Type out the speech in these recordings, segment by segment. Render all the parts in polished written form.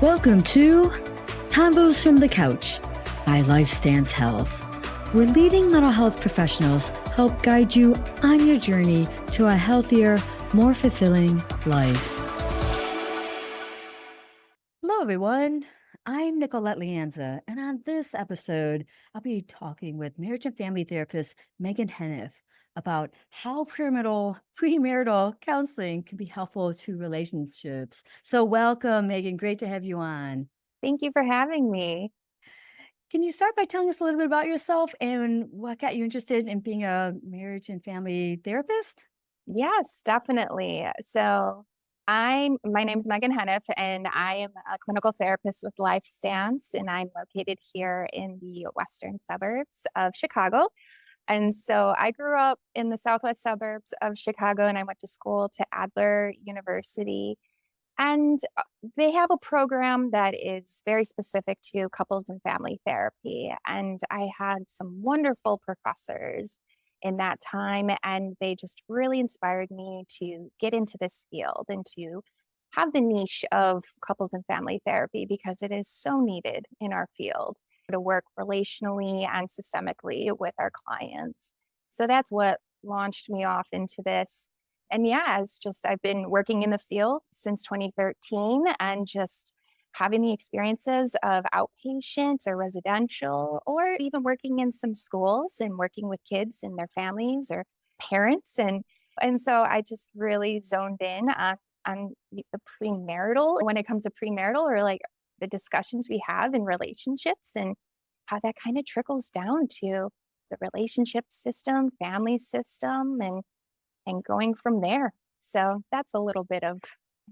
Welcome to Combos from the Couch by LifeStance Health, where leading mental health professionals help guide you on your journey to a healthier, more fulfilling life. Hello, everyone. I'm Nicolette Lianza, and on this episode, I'll be talking with marriage and family therapist Megan Heniff about how premarital counseling can be helpful to relationships. So welcome, Megan. Great to have you on. Thank you for having me. Can you start by telling us a little bit about yourself and what got you interested in being a marriage and family therapist? Yes, definitely. My name is Megan Heniff, and I am a clinical therapist with LifeStance, and I'm located here in the western suburbs of Chicago. And so I grew up in the southwest suburbs of Chicago, and I went to school to Adler University. And they have a program that is very specific to couples and family therapy. And I had some wonderful professors in that time, and they just really inspired me to get into this field and to have the niche of couples and family therapy because it is so needed in our field to work relationally and systemically with our clients. So that's what launched me off into this. And yeah, I've been working in the field since 2013 and just having the experiences of outpatient or residential, or even working in some schools and working with kids and their families or parents. And so I just really zoned in on the premarital when it comes to premarital, or like the discussions we have in relationships and how that kind of trickles down to the relationship system, family system, and going from there. So that's a little bit of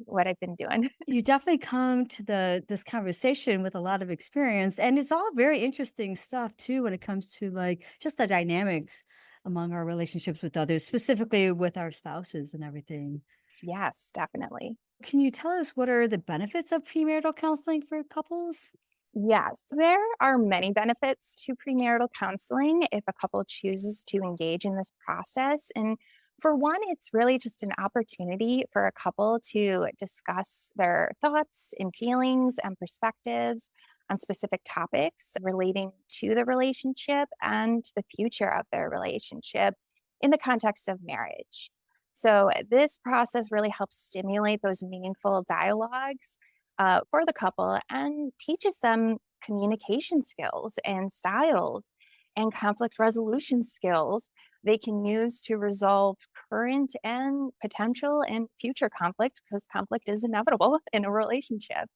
what I've been doing. You definitely come to this conversation with a lot of experience, and it's all very interesting stuff too when it comes to like just the dynamics among our relationships with others, specifically with our spouses and everything. Yes, definitely. Can you tell us what are the benefits of premarital counseling for couples? Yes, there are many benefits to premarital counseling if a couple chooses to engage in this process. And for one, it's really just an opportunity for a couple to discuss their thoughts and feelings and perspectives on specific topics relating to the relationship and the future of their relationship in the context of marriage. So, this process really helps stimulate those meaningful dialogues for the couple and teaches them communication skills and styles and conflict resolution skills they can use to resolve current and potential and future conflict, because conflict is inevitable in a relationship.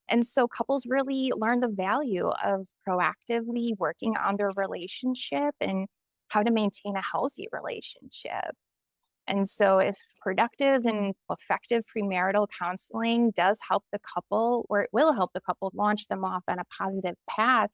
And so couples really learn the value of proactively working on their relationship and how to maintain a healthy relationship. And so, if productive and effective premarital counseling does help the couple, or it will help the couple launch them off on a positive path,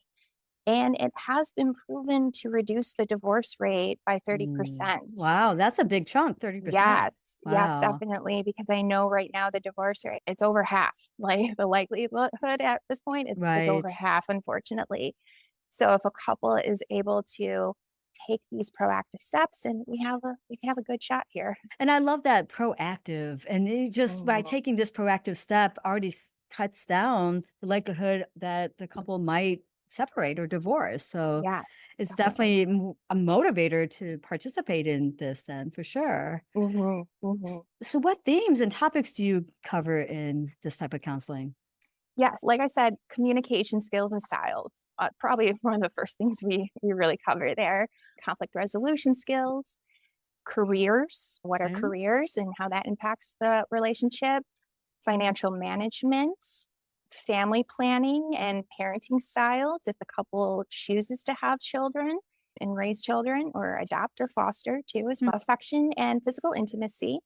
and it has been proven to reduce the divorce rate by 30%. Wow, that's a big chunk, 30%. Yes, Wow. definitely. Because I know right now the divorce rate, it's over half. Like the likelihood at this point, it's over Right. half, unfortunately. So if a couple is able to take these proactive steps, and we have a good shot here. And I love that proactive. And it just by Mhm. taking this proactive step already cuts down the likelihood that the couple might separate or divorce. So Yes, it's definitely. definitely a motivator to participate in this, then for sure. Mhm, mhm. So, what themes and topics do you cover in this type of counseling? Yes, like I said, communication skills and styles, probably one of the first things we really cover there. Conflict resolution skills, careers, what are Okay. careers and how that impacts the relationship, financial management, family planning and parenting styles if the couple chooses to have children and raise children or adopt or foster too, as well. Affection and physical intimacy,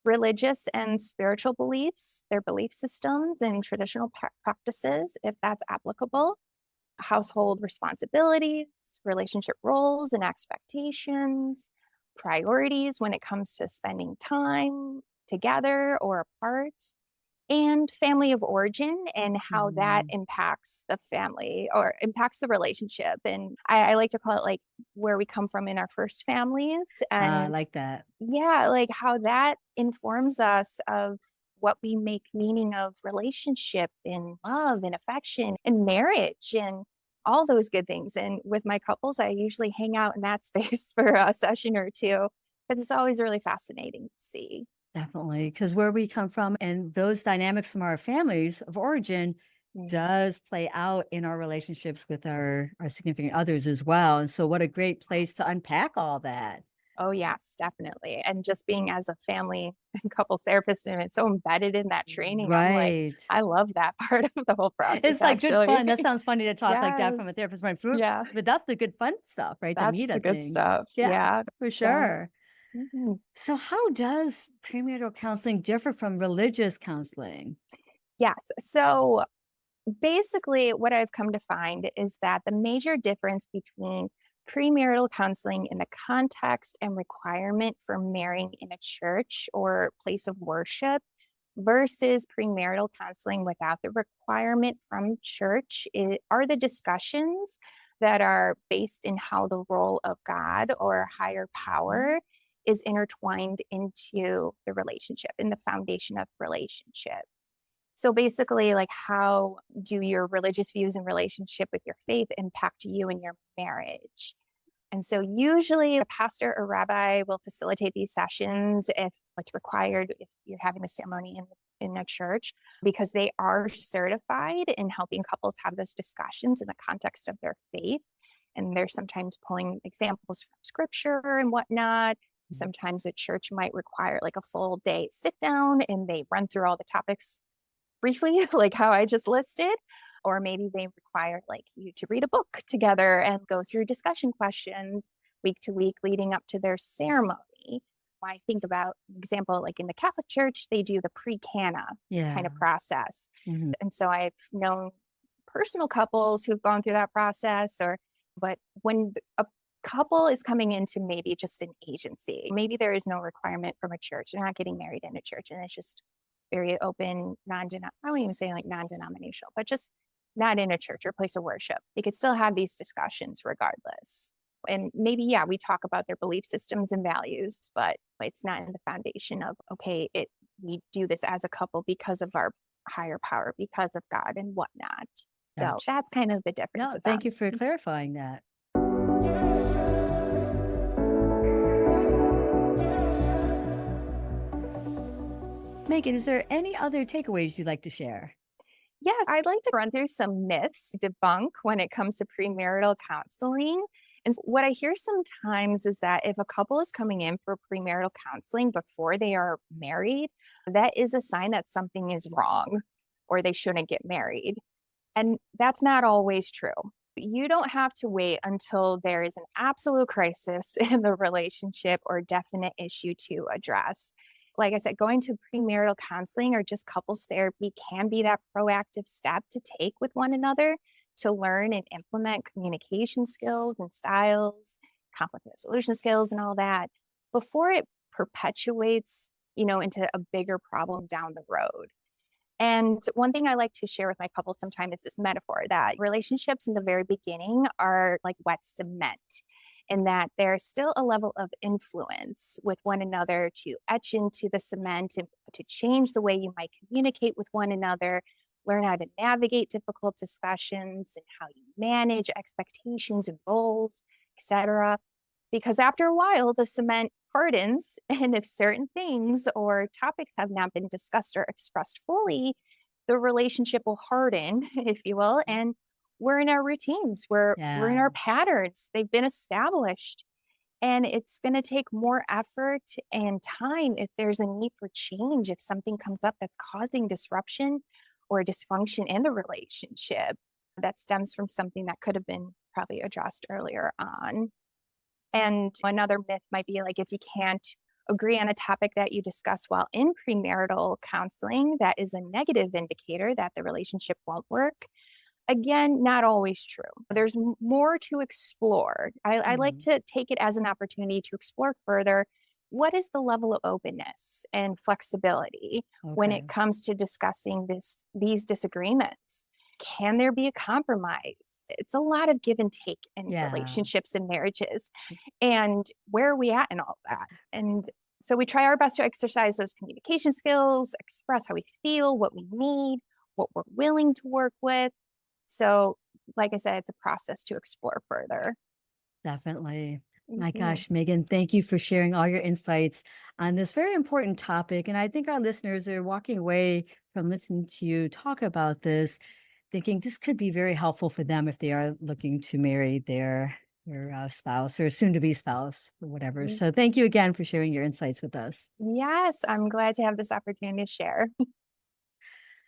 religious and spiritual beliefs, their belief systems and traditional practices, if that's applicable, household responsibilities, relationship roles and expectations, priorities when it comes to spending time together or apart, and family of origin and how that Mm. impacts the family or impacts the relationship. And I like to call it like where we come from in our first families. I And like that. yeah, like how that informs us of what we make meaning of relationship and love and affection and marriage and all those good things. And with my couples, I usually hang out in that space for a session or two because it's always really fascinating to see. Definitely, because where we come from and those dynamics from our families of origin Mm. does play out in our relationships with our significant others as well, and so what a great place to unpack all that. Oh, yes, definitely. And just being as a family and couples therapist, and it's so embedded in that training, I'm like, Right. I love that part of the whole process, It's like good actually. fun. That sounds funny to talk like that Yes. from a therapist point of view, Yeah. but that's the good fun stuff, right? The That's meat the of good things. stuff. Yeah, Yeah. for So, sure. mhm. So how does premarital counseling differ from religious counseling? Yes. So basically, what I've come to find is that the major difference between premarital counseling in the context and requirement for marrying in a church or place of worship versus premarital counseling without the requirement from church are the discussions that are based in how the role of God or higher Mhm. power is intertwined into the relationship in the foundation of relationship. So basically, like, how do your religious views and relationship with your faith impact you and your marriage? And so usually a pastor or rabbi will facilitate these sessions if what's required if you're having a ceremony in a church because they are certified in helping couples have those discussions in the context of their faith. And they're sometimes pulling examples from scripture and whatnot. Sometimes a church might require like a full day sit down and they run through all the topics briefly, like how I just listed. Or maybe they require like you to read a book together and go through discussion questions week to week leading up to their ceremony. I think about an example like in the Catholic Church, they do the pre-cana kind Yeah. of process. Mhm. And so I've known personal couples who've gone through that process or but when a couple is coming into maybe just an agency, maybe there is no requirement from a church. They're not getting married in a church and it's just very open, I won't even say like non-denominational, but just not in a church or place of worship. They could still have these discussions regardless. And maybe, yeah, we talk about their belief systems and values, but it's not in the foundation of, okay, we do this as a couple because of our higher power, because of God and whatnot. So Gotcha. that's kind of the difference No, of thank them. you for clarifying that. Megan, is there any other takeaways you'd like to share? Yes, I'd like to run through some myths, debunk when it comes to premarital counseling. And what I hear sometimes is that if a couple is coming in for premarital counseling before they are married, that is a sign that something is wrong or they shouldn't get married. And that's not always true. You don't have to wait until there is an absolute crisis in the relationship or definite issue to address. Like I said, going to premarital counseling or just couples therapy can be that proactive step to take with one another to learn and implement communication skills and styles, conflict resolution skills, and all that before it perpetuates, into a bigger problem down the road. And one thing I like to share with my couple sometimes is this metaphor that relationships in the very beginning are like wet cement, and that there's still a level of influence with one another to etch into the cement and to change the way you might communicate with one another, learn how to navigate difficult discussions and how you manage expectations and goals, etc. Because after a while, the cement hardens, and if certain things or topics have not been discussed or expressed fully, the relationship will harden, if you will. And we're in our routines, we're in Yeah. our patterns, they've been established. And it's going to take more effort and time if there's a need for change, if something comes up that's causing disruption or dysfunction in the relationship that stems from something that could have been probably addressed earlier on. And another myth might be like if you can't agree on a topic that you discuss while in premarital counseling, that is a negative indicator that the relationship won't work. Again, not always true. There's more to explore. I like Mhm. to take it as an opportunity to explore further what is the level of openness and flexibility when it Okay. comes to discussing these disagreements. Can there be a compromise? It's a lot of give and take in Yeah. relationships and marriages. And where are we at in all that? And So we try our best to exercise those communication skills, express how we feel, what we need, what we're willing to work with. So, like I said, it's a process to explore further. Definitely. My Mhm. gosh, Megan, thank you for sharing all your insights on this very important topic. And I think our listeners are walking away from listening to you talk about this, thinking this could be very helpful for them if they are looking to marry their spouse or soon to be spouse or whatever. Mm. So thank you again for sharing your insights with us. Yes, I'm glad to have this opportunity to share.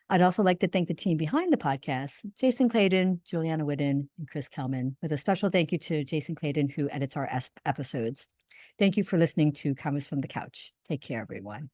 I'd also like to thank the team behind the podcast, Jason Clayton, Juliana Whitten, and Chris Kelman, with a special thank you to Jason Clayton, who edits our episodes. Thank you for listening to Comments from the Couch. Take care, everyone.